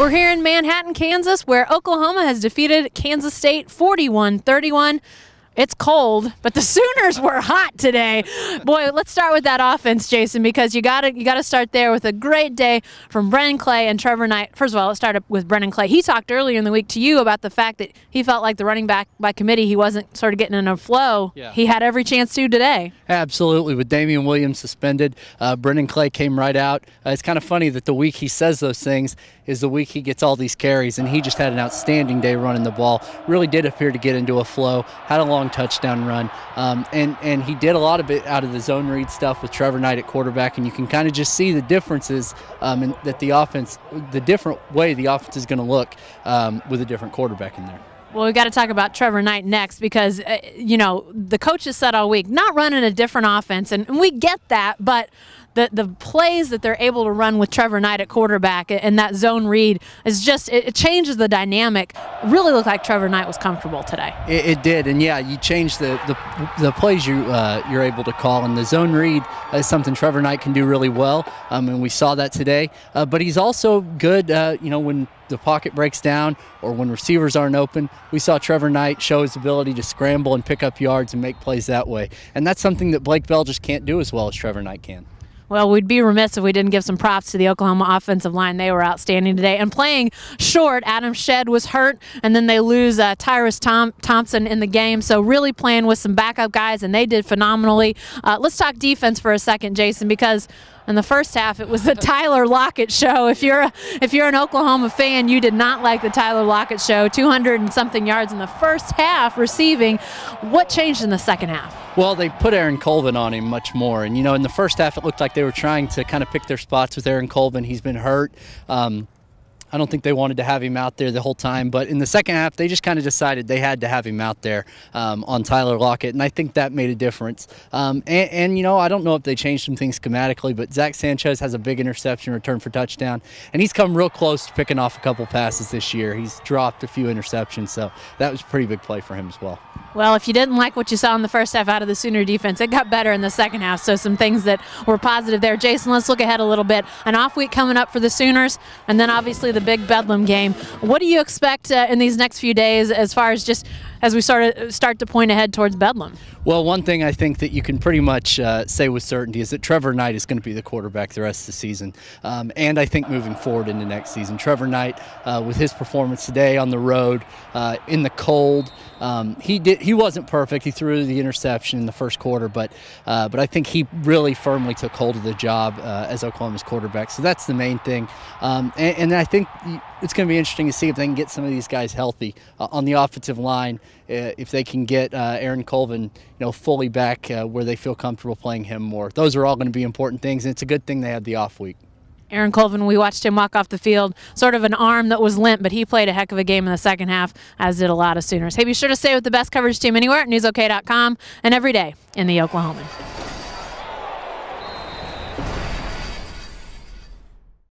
We're here in Manhattan, Kansas, where Oklahoma has defeated Kansas State 41-31. It's cold, but the Sooners were hot today. Boy, let's start with that offense, Jason, because you gotta start there with a great day from Brennan Clay and Trevor Knight. First of all, let's start with Brennan Clay. He talked earlier in the week to you about the fact that he felt like the running back by committee, he wasn't sort of getting in a flow. Yeah. He had every chance to today. Absolutely. With Damian Williams suspended, Brennan Clay came right out. It's kind of funny that the week he says those things is the week he gets all these carries, and he just had an outstanding day running the ball. Really did appear to get into a flow, had a long touchdown run, and he did a lot of it out of the zone read stuff with Trevor Knight at quarterback, and you can kind of just see the differences in that the offense, the different way the offense is going to look with a different quarterback in there. Well, we've got to talk about Trevor Knight next because, the coaches said all week, not running a different offense, and we get that, but the plays that they're able to run with Trevor Knight at quarterback and that zone read is just, it changes the dynamic. It really looked like Trevor Knight was comfortable today. It did, and yeah, you change the plays you're able to call, and the zone read is something Trevor Knight can do really well, and we saw that today. But he's also good, when the pocket breaks down or when receivers aren't open. We saw Trevor Knight show his ability to scramble and pick up yards and make plays that way, and that's something that Blake Bell just can't do as well as Trevor Knight can. Well, we'd be remiss if we didn't give some props to the Oklahoma offensive line. They were outstanding today. And playing short, Adam Shedd was hurt, and then they lose Tyrus Thompson in the game. So really playing with some backup guys, and they did phenomenally. Let's talk defense for a second, Jason, because in the first half, it was the Tyler Lockett show. If you're an Oklahoma fan, you did not like the Tyler Lockett show. 200 and something yards in the first half receiving. What changed in the second half? Well, they put Aaron Colvin on him much more. And, in the first half, it looked like they were trying to kind of pick their spots with Aaron Colvin. He's been hurt. I don't think they wanted to have him out there the whole time, but in the second half, they just kind of decided they had to have him out there on Tyler Lockett, and I think that made a difference. I don't know if they changed some things schematically, but Zach Sanchez has a big interception return for touchdown, and he's come real close to picking off a couple passes this year. He's dropped a few interceptions, so that was a pretty big play for him as well. Well, if you didn't like what you saw in the first half out of the Sooner defense, it got better in the second half, so some things that were positive there. Jason, let's look ahead a little bit. An off week coming up for the Sooners, and then obviously the big Bedlam game. What do you expect in these next few days as far as just as we start to point ahead towards Bedlam? Well, one thing I think that you can pretty much say with certainty is that Trevor Knight is going to be the quarterback the rest of the season. And I think moving forward into next season, Trevor Knight, with his performance today on the road, in the cold, he wasn't perfect. He threw the interception in the first quarter, but I think he really firmly took hold of the job as Oklahoma's quarterback. So that's the main thing. And I think it's going to be interesting to see if they can get some of these guys healthy on the offensive line. If they can get Aaron Colvin, fully back where they feel comfortable playing him more. Those are all going to be important things, and it's a good thing they had the off week. Aaron Colvin, we watched him walk off the field, sort of an arm that was limp, but he played a heck of a game in the second half, as did a lot of Sooners. Hey, be sure to stay with the best coverage team anywhere at newsok.com and every day in the Oklahoman.